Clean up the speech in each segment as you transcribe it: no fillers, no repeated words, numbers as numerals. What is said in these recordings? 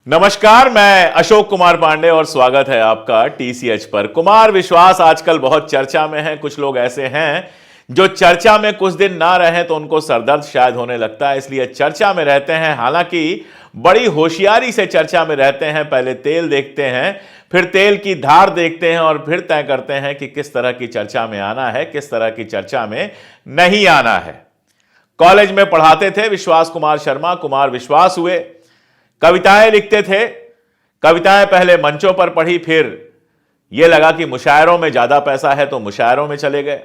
नमस्कार, मैं अशोक कुमार पांडे और स्वागत है आपका टीसीएच पर। कुमार विश्वास आजकल बहुत चर्चा में है। कुछ लोग ऐसे हैं जो चर्चा में कुछ दिन ना रहे तो उनको सरदर्द शायद होने लगता है, इसलिए चर्चा में रहते हैं। हालांकि बड़ी होशियारी से चर्चा में रहते हैं। पहले तेल देखते हैं, फिर तेल की धार देखते हैं और फिर तय करते हैं कि किस तरह की चर्चा में आना है, किस तरह की चर्चा में नहीं आना है। कॉलेज में पढ़ाते थे विश्वास कुमार शर्मा, कुमार विश्वास हुए। कविताएं लिखते थे। कविताएं पहले मंचों पर पढ़ी, फिर यह लगा कि मुशायरों में ज्यादा पैसा है तो मुशायरों में चले गए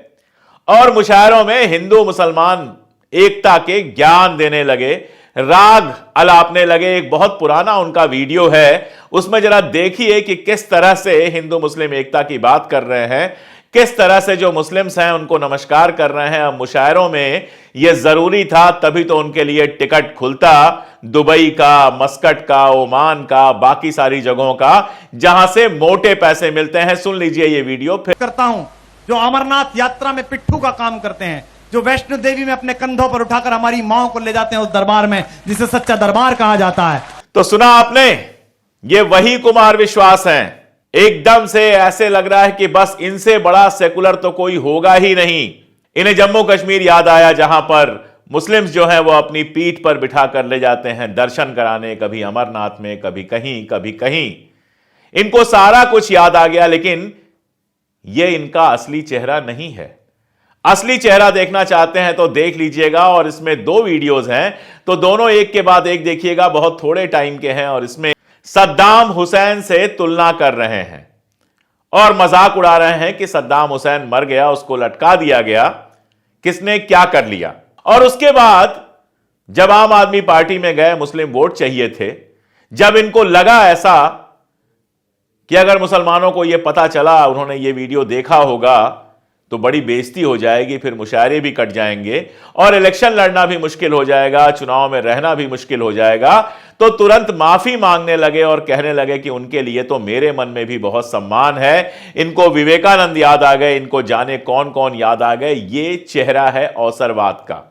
और मुशायरों में हिंदू मुसलमान एकता के ज्ञान देने लगे, राग अलापने लगे। एक बहुत पुराना उनका वीडियो है, उसमें जरा देखिए कि किस तरह से हिंदू मुस्लिम एकता की बात कर रहे हैं, किस तरह से जो मुस्लिम्स हैं उनको नमस्कार कर रहे हैं। अब मुशायरों में यह जरूरी था, तभी तो उनके लिए टिकट खुलता दुबई का, मस्कट का, ओमान का, बाकी सारी जगहों का जहां से मोटे पैसे मिलते हैं। सुन लीजिए ये वीडियो। फिर करता हूं जो अमरनाथ यात्रा में पिट्ठू का काम करते हैं, जो वैष्णो देवी में अपने कंधों पर उठाकर हमारी माओ को ले जाते हैं उस दरबार में जिसे सच्चा दरबार कहा जाता है। तो सुना आपने, ये वही कुमार विश्वास हैं। एकदम से ऐसे लग रहा है कि बस इनसे बड़ा सेकुलर तो कोई होगा ही नहीं। इन्हें जम्मू कश्मीर याद आया, जहां पर मुस्लिम्स जो हैं वो अपनी पीठ पर बिठा कर ले जाते हैं दर्शन कराने, कभी अमरनाथ में, कभी कहीं कभी कहीं। इनको सारा कुछ याद आ गया, लेकिन यह इनका असली चेहरा नहीं है। असली चेहरा देखना चाहते हैं तो देख लीजिएगा। और इसमें दो वीडियोस हैं, तो दोनों एक के बाद एक देखिएगा। बहुत थोड़े टाइम के हैं और इसमें सद्दाम हुसैन से तुलना कर रहे हैं और मजाक उड़ा रहे हैं कि सद्दाम हुसैन मर गया, उसको लटका दिया गया, किसने क्या कर लिया। और उसके बाद जब आम आदमी पार्टी में गए, मुस्लिम वोट चाहिए थे, जब इनको लगा ऐसा कि अगर मुसलमानों को यह पता चला, उन्होंने ये वीडियो देखा होगा तो बड़ी बेइज्जती हो जाएगी, फिर मुशायरे भी कट जाएंगे और इलेक्शन लड़ना भी मुश्किल हो जाएगा, चुनाव में रहना भी मुश्किल हो जाएगा, तो तुरंत माफी मांगने लगे और कहने लगे कि उनके लिए तो मेरे मन में भी बहुत सम्मान है। इनको विवेकानंद याद आ गए, इनको जाने कौन कौन याद आ गए। ये चेहरा है अवसरवाद का।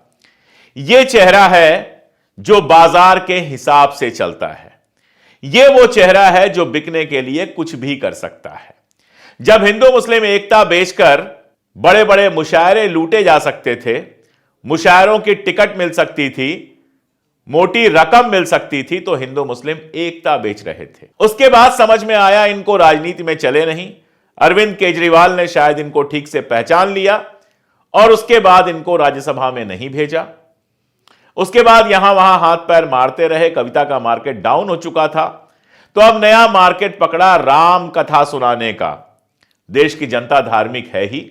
यह चेहरा है जो बाजार के हिसाब से चलता है। यह वो चेहरा है जो बिकने के लिए कुछ भी कर सकता है। जब हिंदू मुस्लिम एकता बेचकर बड़े बड़े मुशायरे लूटे जा सकते थे, मुशायरों की टिकट मिल सकती थी, मोटी रकम मिल सकती थी, तो हिंदू मुस्लिम एकता बेच रहे थे। उसके बाद समझ में आया इनको राजनीति में चले नहीं। अरविंद केजरीवाल ने शायद इनको ठीक से पहचान लिया और उसके बाद इनको राज्यसभा में नहीं भेजा। उसके बाद यहां वहां हाथ पैर मारते रहे। कविता का मार्केट डाउन हो चुका था, तो अब नया मार्केट पकड़ा राम कथा सुनाने का। देश की जनता धार्मिक है ही,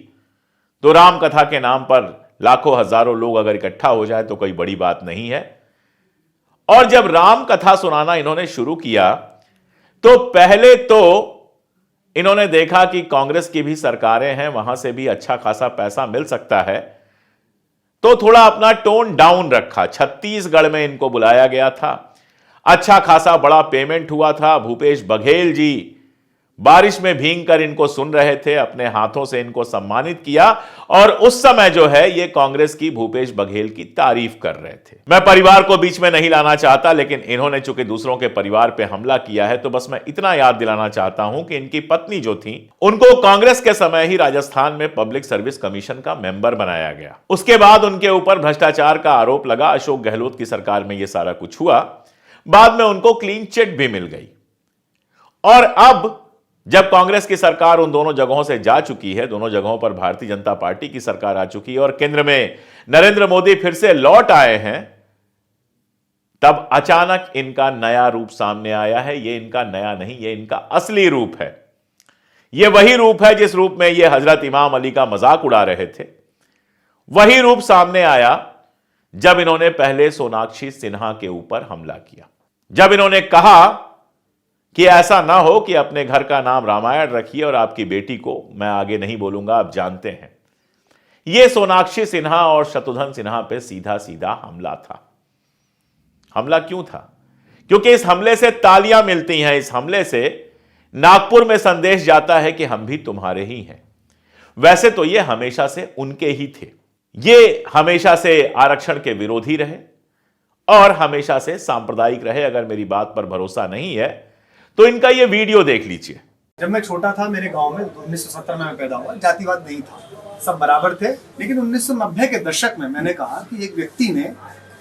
तो राम कथा के नाम पर लाखों हजारों लोग अगर इकट्ठा हो जाए तो कोई बड़ी बात नहीं है। और जब राम कथा सुनाना इन्होंने शुरू किया तो पहले तो इन्होंने देखा कि कांग्रेस की भी सरकारें हैं, वहां से भी अच्छा खासा पैसा मिल सकता है, तो थोड़ा अपना टोन डाउन रखा। छत्तीसगढ़ में इनको बुलाया गया था, अच्छा खासा बड़ा पेमेंट हुआ था। भूपेश बघेल जी बारिश में भीगकर इनको सुन रहे थे, अपने हाथों से इनको सम्मानित किया और उस समय जो है ये कांग्रेस की भूपेश बघेल की तारीफ कर रहे थे। मैं परिवार को बीच में नहीं लाना चाहता, लेकिन इन्होंने चूंकि दूसरों के परिवार पे हमला किया है, तो बस मैं इतना याद दिलाना चाहता हूं कि इनकी पत्नी जो थी, उनको कांग्रेस के समय ही राजस्थान में पब्लिक सर्विस कमीशन का मेंबर बनाया गया। उसके बाद उनके ऊपर भ्रष्टाचार का आरोप लगा। अशोक गहलोत की सरकार में यह सारा कुछ हुआ। बाद में उनको क्लीन चिट भी मिल गई। और अब जब कांग्रेस की सरकार उन दोनों जगहों से जा चुकी है, दोनों जगहों पर भारतीय जनता पार्टी की सरकार आ चुकी है और केंद्र में नरेंद्र मोदी फिर से लौट आए हैं, तब अचानक इनका नया रूप सामने आया है। यह इनका नया नहीं, यह इनका असली रूप है। यह वही रूप है जिस रूप में यह हजरत इमाम अली का मजाक उड़ा रहे थे। वही रूप सामने आया जब इन्होंने पहले सोनाक्षी सिन्हा के ऊपर हमला किया, जब इन्होंने कहा कि ऐसा ना हो कि अपने घर का नाम रामायण रखिए और आपकी बेटी को मैं आगे नहीं बोलूंगा, आप जानते हैं। यह सोनाक्षी सिन्हा और शत्रुघ्न सिन्हा पे सीधा सीधा हमला था। हमला क्यों था? क्योंकि इस हमले से तालियां मिलती हैं, इस हमले से नागपुर में संदेश जाता है कि हम भी तुम्हारे ही हैं। वैसे तो ये हमेशा से उनके ही थे, ये हमेशा से आरक्षण के विरोधी रहे और हमेशा से सांप्रदायिक रहे। अगर मेरी बात पर भरोसा नहीं है तो इनका यह वीडियो देख लीजिए। जब मैं छोटा था मेरे गांव में 1970 में मैं पैदा हुआ, जातिवाद नहीं था, सब बराबर थे। लेकिन 1990 के दशक में मैंने कहा कि एक व्यक्ति ने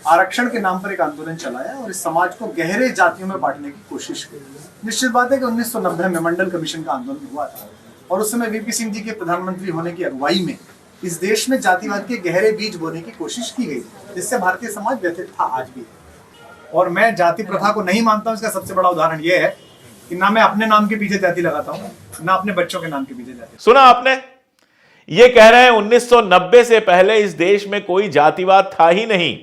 आरक्षण के नाम पर एक आंदोलन चलाया और इस समाज को गहरे जातियों में बांटने की कोशिश की। निश्चित बात है कि 1990 में मंडल कमीशन का आंदोलन हुआ था और उस समय वीपी सिंह जी के प्रधानमंत्री होने की अगुवाई में इस देश में जातिवाद के गहरे बीज बोने की कोशिश की गई, जिससे भारतीय समाज व्यथित था, आज भी। और मैं जाति प्रथा को नहीं मानता हूं। इसका सबसे बड़ा उदाहरण यह है कि ना मैं अपने नाम के पीछे जाति लगाता हूं, ना अपने बच्चों के नाम के पीछे जाति। सुना आपने? ये कह रहे हैं 1990 से पहले इस देश में कोई जातिवाद था ही नहीं।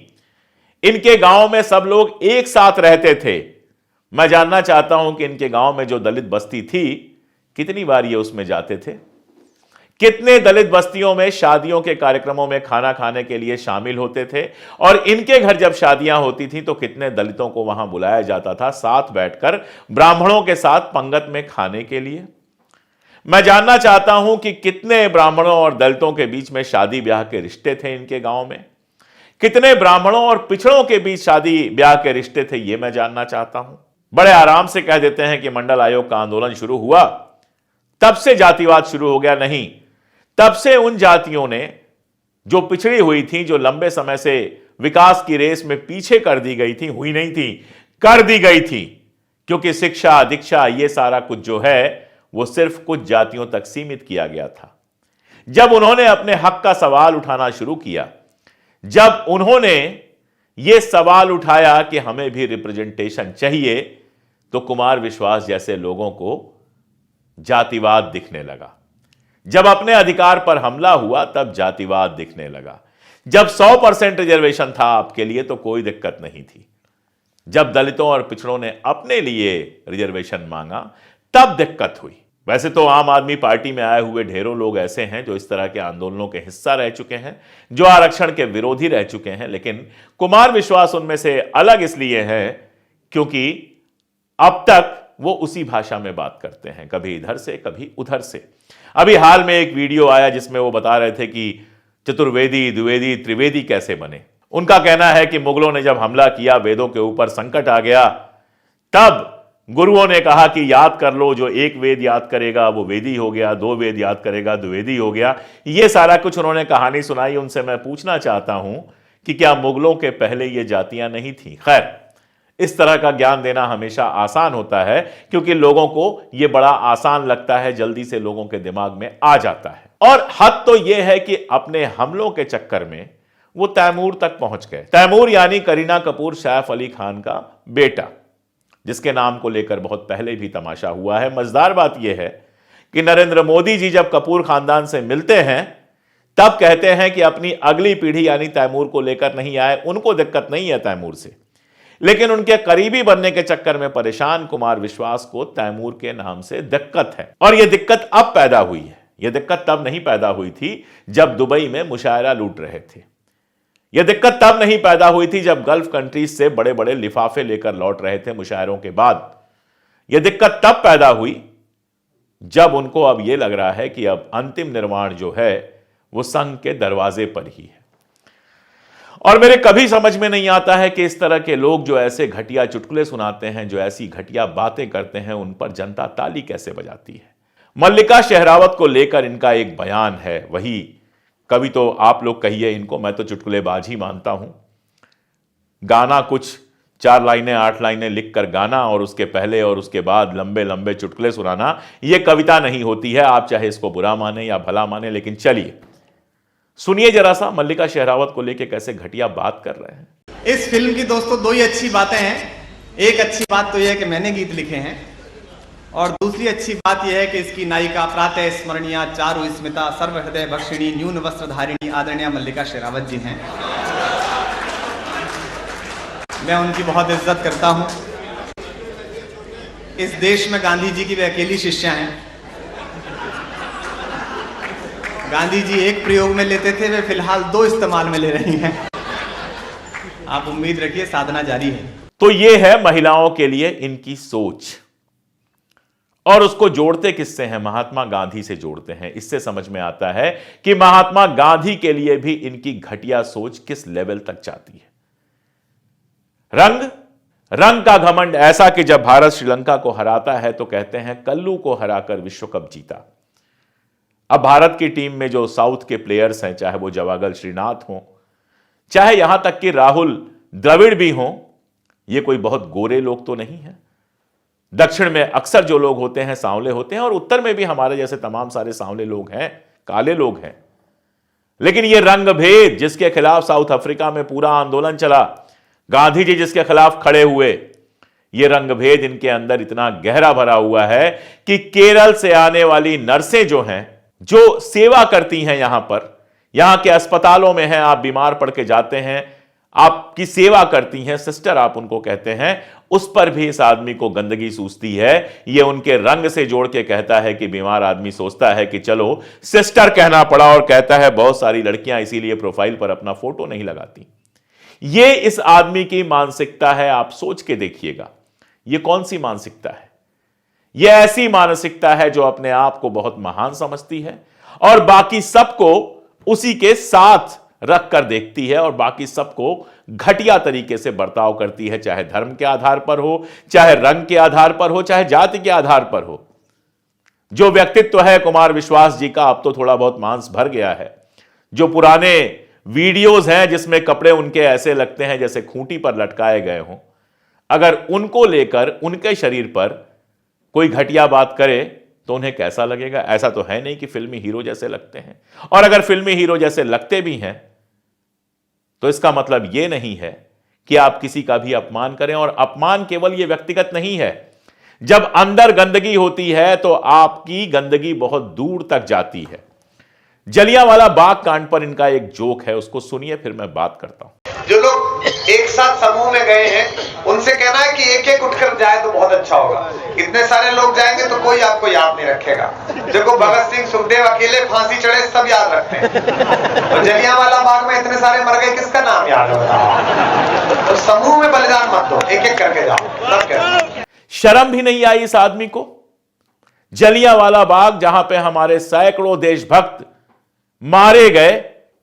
इनके गांव में सब लोग एक साथ रहते थे। मैं जानना चाहता हूं कि इनके गांव में जो दलित बस्ती थी, कितनी बार ये उसमें जाते थे? कितने दलित बस्तियों में शादियों के कार्यक्रमों में खाना खाने के लिए शामिल होते थे? और इनके घर जब शादियां होती थी तो कितने दलितों को वहां बुलाया जाता था साथ बैठकर ब्राह्मणों के साथ पंगत में खाने के लिए? मैं जानना चाहता हूं कि कितने ब्राह्मणों और दलितों के बीच में शादी ब्याह के रिश्ते थे इनके गांव में? कितने ब्राह्मणों और पिछड़ों के बीच शादी ब्याह के रिश्ते थे, यह मैं जानना चाहता हूं। बड़े आराम से कह देते हैं कि मंडल आयोग का आंदोलन शुरू हुआ तब से जातिवाद शुरू हो गया। नहीं, तब से उन जातियों ने जो पिछड़ी हुई थी, जो लंबे समय से विकास की रेस में पीछे कर दी गई थी, हुई नहीं थी, कर दी गई थी। क्योंकि शिक्षा दीक्षा ये सारा कुछ जो है वो सिर्फ कुछ जातियों तक सीमित किया गया था। जब उन्होंने अपने हक का सवाल उठाना शुरू किया, जब उन्होंने ये सवाल उठाया कि हमें भी रिप्रेजेंटेशन चाहिए, तो कुमार विश्वास जैसे लोगों को जातिवाद दिखने लगा। जब अपने अधिकार पर हमला हुआ तब जातिवाद दिखने लगा। जब 100% रिजर्वेशन था आपके लिए तो कोई दिक्कत नहीं थी। जब दलितों और पिछड़ों ने अपने लिए रिजर्वेशन मांगा तब दिक्कत हुई। वैसे तो आम आदमी पार्टी में आए हुए ढेरों लोग ऐसे हैं जो इस तरह के आंदोलनों के हिस्सा रह चुके हैं, जो आरक्षण के विरोधी रह चुके हैं, लेकिन कुमार विश्वास उनमें से अलग इसलिए है क्योंकि अब तक वो उसी भाषा में बात करते हैं, कभी इधर से कभी उधर से। अभी हाल में एक वीडियो आया जिसमें वो बता रहे थे कि चतुर्वेदी द्विवेदी त्रिवेदी कैसे बने। उनका कहना है कि मुगलों ने जब हमला किया, वेदों के ऊपर संकट आ गया, तब गुरुओं ने कहा कि याद कर लो, जो एक वेद याद करेगा वो वेदी हो गया, 2 वेद याद करेगा द्विवेदी हो गया। ये सारा कुछ उन्होंने कहानी सुनाई। उनसे मैं पूछना चाहता हूं कि क्या मुगलों के पहले ये जातियां नहीं थी? खैर, इस तरह का ज्ञान देना हमेशा आसान होता है क्योंकि लोगों को यह बड़ा आसान लगता है, जल्दी से लोगों के दिमाग में आ जाता है। और हद तो यह है कि अपने हमलों के चक्कर में वो तैमूर तक पहुंच गए। तैमूर यानी करीना कपूर सैफ अली खान का बेटा, जिसके नाम को लेकर बहुत पहले भी तमाशा हुआ है। मजेदार बात यह है कि नरेंद्र मोदी जी जब कपूर खानदान से मिलते हैं तब कहते हैं कि अपनी अगली पीढ़ी यानी तैमूर को लेकर नहीं आए, उनको दिक्कत नहीं है तैमूर से, लेकिन उनके करीबी बनने के चक्कर में परेशान कुमार विश्वास को तैमूर के नाम से दिक्कत है। और यह दिक्कत अब पैदा हुई है। यह दिक्कत तब नहीं पैदा हुई थी जब दुबई में मुशायरा लूट रहे थे। यह दिक्कत तब नहीं पैदा हुई थी जब गल्फ कंट्रीज से बड़े बड़े लिफाफे लेकर लौट रहे थे मुशायरों के बाद। यह दिक्कत तब पैदा हुई जब उनको अब यह लग रहा है कि अब अंतिम निर्माण जो है वो संघ के दरवाजे पर ही है। और मेरे कभी समझ में नहीं आता है कि इस तरह के लोग जो ऐसे घटिया चुटकुले सुनाते हैं, जो ऐसी घटिया बातें करते हैं, उन पर जनता ताली कैसे बजाती है। मल्लिका शेरावत को लेकर इनका एक बयान है, वही कभी तो आप लोग कहिए इनको, मैं तो चुटकुलेबाज ही मानता हूं। गाना कुछ 4 लाइनें 8 लाइनें लिखकर गाना और उसके पहले और उसके बाद लंबे लंबे चुटकुले सुनाना, यह कविता नहीं होती है। आप चाहे इसको बुरा माने या भला माने, लेकिन चलिए सुनिए जरा सा मल्लिका शेरावत को लेकर कैसे घटिया बात कर रहे हैं। इस फिल्म की दोस्तों 2 ही अच्छी बातें हैं। एक अच्छी बात तो यह है कि मैंने गीत लिखे हैं, और दूसरी अच्छी बात यह है कि इसकी नायिका प्रातः स्मरणीय चारु स्मिता सर्वहृदय भक्षिणी न्यून वस्त्रधारिणी आदरणीय मल्लिका शेरावत जी हैं। मैं उनकी बहुत इज्जत करता हूं। इस देश में गांधी जी की वे अकेली शिष्या हैं। गांधी जी एक प्रयोग में लेते थे, वे फिलहाल 2 इस्तेमाल में ले रही हैं। आप उम्मीद रखिए, साधना जारी है। तो ये है महिलाओं के लिए इनकी सोच, और उसको जोड़ते किससे हैं? महात्मा गांधी से जोड़ते हैं। इससे समझ में आता है कि महात्मा गांधी के लिए भी इनकी घटिया सोच किस लेवल तक जाती है। रंग का घमंड ऐसा कि जब भारत श्रीलंका को हराता है तो कहते हैं कल्लू को हराकर विश्व कप जीता। अब भारत की टीम में जो साउथ के प्लेयर्स हैं, चाहे वो जवागल श्रीनाथ हो, चाहे यहां तक कि राहुल द्रविड़ भी हों, ये कोई बहुत गोरे लोग तो नहीं है। दक्षिण में अक्सर जो लोग होते हैं सांवले होते हैं, और उत्तर में भी हमारे जैसे तमाम सारे सांवले लोग हैं, काले लोग हैं। लेकिन ये रंग भेद जिसके खिलाफ साउथ अफ्रीका में पूरा आंदोलन चला, गांधी जी जिसके खिलाफ खड़े हुए, ये रंग भेद इनके अंदर इतना गहरा भरा हुआ है कि केरल से आने वाली नर्सें जो हैं, जो सेवा करती हैं यहां पर, यहां के अस्पतालों में हैं, आप बीमार पड़ के जाते हैं, आपकी सेवा करती हैं, सिस्टर आप उनको कहते हैं, उस पर भी इस आदमी को गंदगी सूझती है। ये उनके रंग से जोड़ के कहता है कि बीमार आदमी सोचता है कि चलो सिस्टर कहना पड़ा, और कहता है बहुत सारी लड़कियां इसीलिए प्रोफाइल पर अपना फोटो नहीं लगाती। ये इस आदमी की मानसिकता है। आप सोच के देखिएगा ये कौन सी मानसिकता है। यह ऐसी मानसिकता है जो अपने आप को बहुत महान समझती है और बाकी सबको उसी के साथ रख कर देखती है, और बाकी सबको घटिया तरीके से बर्ताव करती है, चाहे धर्म के आधार पर हो, चाहे रंग के आधार पर हो, चाहे जाति के आधार पर हो। जो व्यक्तित्व है कुमार विश्वास जी का, अब तो थोड़ा बहुत मांस भर गया है। जो पुराने वीडियोस हैं जिसमें कपड़े उनके ऐसे लगते हैं जैसे खूंटी पर लटकाए गए हों, अगर उनको लेकर उनके शरीर पर कोई घटिया बात करे तो उन्हें कैसा लगेगा। ऐसा तो है नहीं कि फिल्मी हीरो जैसे लगते हैं, और अगर फिल्मी हीरो जैसे लगते भी हैं तो इसका मतलब यह नहीं है कि आप किसी का भी अपमान करें। और अपमान केवल यह व्यक्तिगत नहीं है, जब अंदर गंदगी होती है तो आपकी गंदगी बहुत दूर तक जाती है। जलियांवाला बाग कांड पर इनका एक जोक है, उसको सुनिए फिर मैं बात करता हूं। जो लोग एक साथ समूह में गए हैं उनसे कहना है कि एक एक उठकर जाए तो बहुत अच्छा होगा। इतने सारे लोग जाएंगे तो कोई आपको याद नहीं रखेगा। देखो भगत सिंह सुखदेव अकेले फांसी चढ़े सब याद रखते हैं, और जलियांवाला बाग में इतने सारे मर गए किसका नाम याद होगा। तो समूह में बलिदान मत दो, एक एक करके जाओ। सब कहते शर्म भी नहीं आई इस आदमी को। जलियांवाला बाग जहां पे हमारे सैकड़ों देशभक्त मारे गए,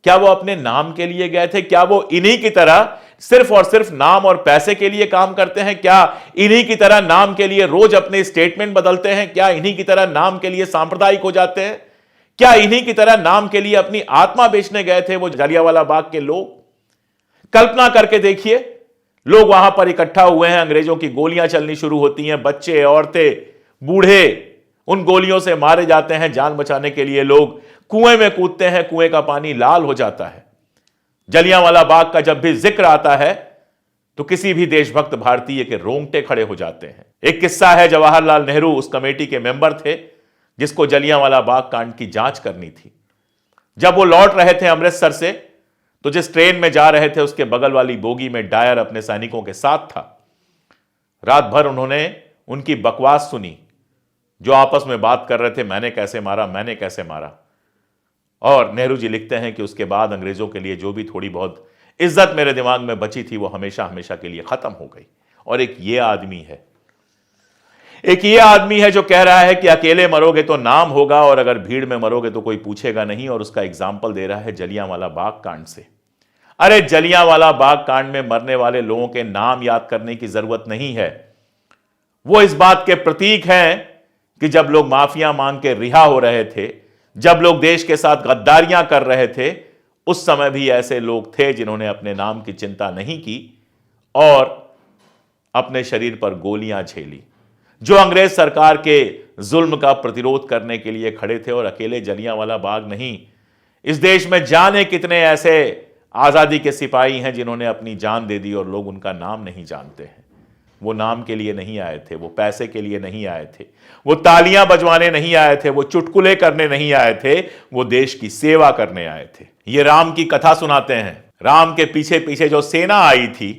क्या वो अपने नाम के लिए गए थे? क्या वो इन्हीं की तरह सिर्फ और सिर्फ नाम और पैसे के लिए काम करते हैं? क्या इन्हीं की तरह नाम के लिए रोज अपने स्टेटमेंट बदलते हैं? क्या इन्हीं की तरह नाम के लिए सांप्रदायिक हो जाते हैं? क्या इन्हीं की तरह नाम के लिए अपनी आत्मा बेचने गए थे वो जलियांवाला बाग के लोग? कल्पना करके देखिए, लोग वहां पर इकट्ठा हुए हैं, अंग्रेजों की गोलियां चलनी शुरू होती हैं, बच्चे, औरतें, बूढ़े उन गोलियों से मारे जाते हैं। जान बचाने के लिए लोग कुएं में कूदते हैं, कुएं का पानी लाल हो जाता है। जलियांवाला बाग का जब भी जिक्र आता है तो किसी भी देशभक्त भारतीय के रोंगटे खड़े हो जाते हैं। एक किस्सा है, जवाहरलाल नेहरू उस कमेटी के मेंबर थे जिसको जलियांवाला बाग कांड की जांच करनी थी। जब वो लौट रहे थे अमृतसर से, तो जिस ट्रेन में जा रहे थे उसके बगल वाली बोगी में डायर अपने सैनिकों के साथ था। रात भर उन्होंने उनकी बकवास सुनी, जो आपस में बात कर रहे थे, मैंने कैसे मारा, मैंने कैसे मारा। और नेहरू जी लिखते हैं कि उसके बाद अंग्रेजों के लिए जो भी थोड़ी बहुत इज्जत मेरे दिमाग में बची थी वो हमेशा हमेशा के लिए खत्म हो गई। और एक ये आदमी है जो कह रहा है कि अकेले मरोगे तो नाम होगा और अगर भीड़ में मरोगे तो कोई पूछेगा नहीं, और उसका एग्जाम्पल दे रहा है जलियांवाला बाग कांड से। अरे जलियांवाला बाग कांड में मरने वाले लोगों के नाम याद करने की जरूरत नहीं है। वो इस बात के प्रतीक हैं कि जब लोग माफिया मांग के रिहा हो रहे थे, जब लोग देश के साथ गद्दारियां कर रहे थे, उस समय भी ऐसे लोग थे जिन्होंने अपने नाम की चिंता नहीं की और अपने शरीर पर गोलियां झेली, जो अंग्रेज सरकार के जुल्म का प्रतिरोध करने के लिए खड़े थे। और अकेले जलियांवाला बाग नहीं, इस देश में जाने कितने ऐसे आजादी के सिपाही हैं जिन्होंने अपनी जान दे दी और लोग उनका नाम नहीं जानते हैं। वो नाम के लिए नहीं आए थे, वो पैसे के लिए नहीं आए थे, वो तालियां बजवाने नहीं आए थे, वो चुटकुले करने नहीं आए थे, वो देश की सेवा करने आए थे। ये राम की कथा सुनाते हैं। राम के पीछे पीछे जो सेना आई थी,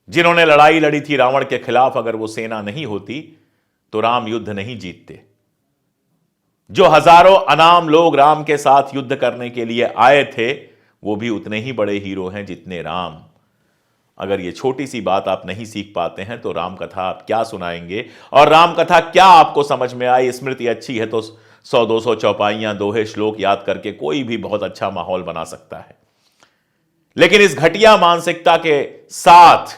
जिन्होंने लड़ाई लड़ी थी रावण के खिलाफ, अगर वो सेना नहीं होती तो राम युद्ध नहीं जीतते। जो हजारों अनाम लोग राम के साथ युद्ध करने के लिए आए थे, वो भी उतने ही बड़े हीरो हैं जितने राम। अगर ये छोटी सी बात आप नहीं सीख पाते हैं तो राम कथा आप क्या सुनाएंगे, और राम कथा क्या आपको समझ में आई? स्मृति अच्छी है तो 100-200 चौपाइयां, दोहे, श्लोक याद करके कोई भी बहुत अच्छा माहौल बना सकता है। लेकिन इस घटिया मानसिकता के साथ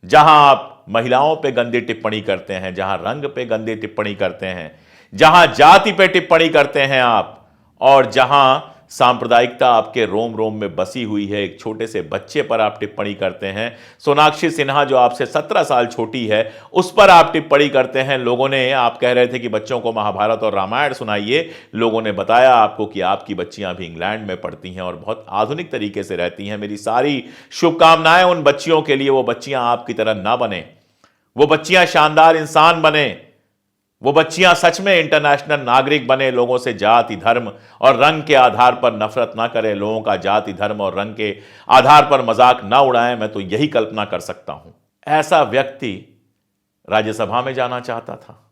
जहां आप महिलाओं पे गंदी टिप्पणी करते हैं, जहां रंग पे गंदी टिप्पणी करते हैं, जहां जाति पे टिप्पणी करते हैं आप, और जहां सांप्रदायिकता आपके रोम रोम में बसी हुई है, एक छोटे से बच्चे पर आप टिप्पणी करते हैं। सोनाक्षी सिन्हा जो आपसे 17 साल छोटी है, उस पर आप टिप्पणी करते हैं। लोगों ने, आप कह रहे थे कि बच्चों को महाभारत और रामायण सुनाइए, लोगों ने बताया आपको कि आपकी बच्चियां भी इंग्लैंड में पढ़ती हैं और बहुत आधुनिक तरीके से रहती हैं। मेरी सारी शुभकामनाएं उन बच्चियों के लिए। वो बच्चियां आपकी तरह ना बने, वो बच्चियां शानदार इंसान बने, वो बच्चियां सच में इंटरनेशनल नागरिक बने, लोगों से जाति, धर्म और रंग के आधार पर नफरत ना करें, लोगों का जाति, धर्म और रंग के आधार पर मजाक ना उड़ाएं। मैं तो यही कल्पना कर सकता हूं। ऐसा व्यक्ति राज्यसभा में जाना चाहता था।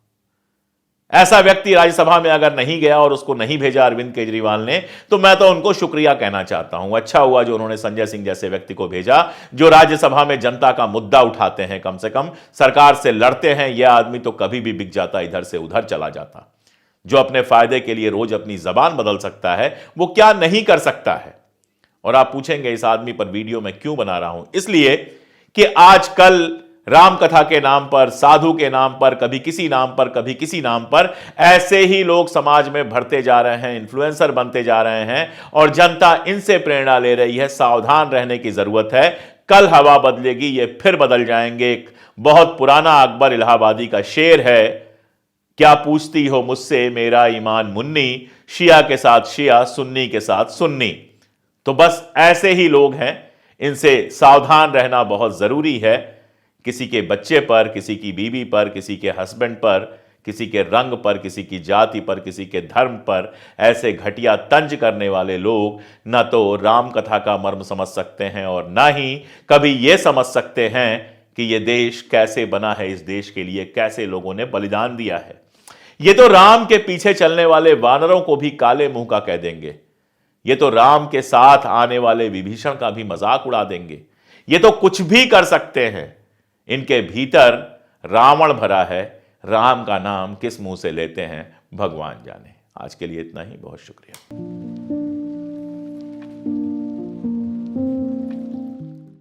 ऐसा व्यक्ति राज्यसभा में अगर नहीं गया और उसको नहीं भेजा अरविंद केजरीवाल ने, तो मैं तो उनको शुक्रिया कहना चाहता हूं। अच्छा हुआ जो उन्होंने संजय सिंह जैसे व्यक्ति को भेजा, जो राज्यसभा में जनता का मुद्दा उठाते हैं, कम से कम सरकार से लड़ते हैं। यह आदमी तो कभी भी बिक जाता, इधर से उधर चला जाता। जो अपने फायदे के लिए रोज अपनी जबान बदल सकता है, वो क्या नहीं कर सकता है। और आप पूछेंगे इस आदमी पर वीडियो मैं क्यों बना रहा हूं? इसलिए कि आजकल राम कथा के नाम पर, साधु के नाम पर, कभी किसी नाम पर, कभी किसी नाम पर, ऐसे ही लोग समाज में बढ़ते जा रहे हैं, इन्फ्लुएंसर बनते जा रहे हैं और जनता इनसे प्रेरणा ले रही है। सावधान रहने की जरूरत है। कल हवा बदलेगी, ये फिर बदल जाएंगे। एक बहुत पुराना अकबर इलाहाबादी का शेर है, क्या पूछती हो मुझसे मेरा ईमान मुन्नी, शिया के साथ शिया, सुन्नी के साथ सुन्नी। तो बस ऐसे ही लोग हैं, इनसे सावधान रहना बहुत जरूरी है। किसी के बच्चे पर, किसी की बीवी पर, किसी के हस्बैंड पर, किसी के रंग पर, किसी की जाति पर, किसी के धर्म पर ऐसे घटिया तंज करने वाले लोग न तो राम कथा का मर्म समझ सकते हैं और न ही कभी यह समझ सकते हैं कि यह देश कैसे बना है, इस देश के लिए कैसे लोगों ने बलिदान दिया है। ये तो राम के पीछे चलने वाले वानरों को भी काले मुंह का कह देंगे। ये तो राम के साथ आने वाले विभीषण का भी मजाक उड़ा देंगे। ये तो कुछ भी कर सकते हैं। इनके भीतर रावण भरा है। राम का नाम किस मुंह से लेते हैं भगवान जाने। आज के लिए इतना ही, बहुत शुक्रिया।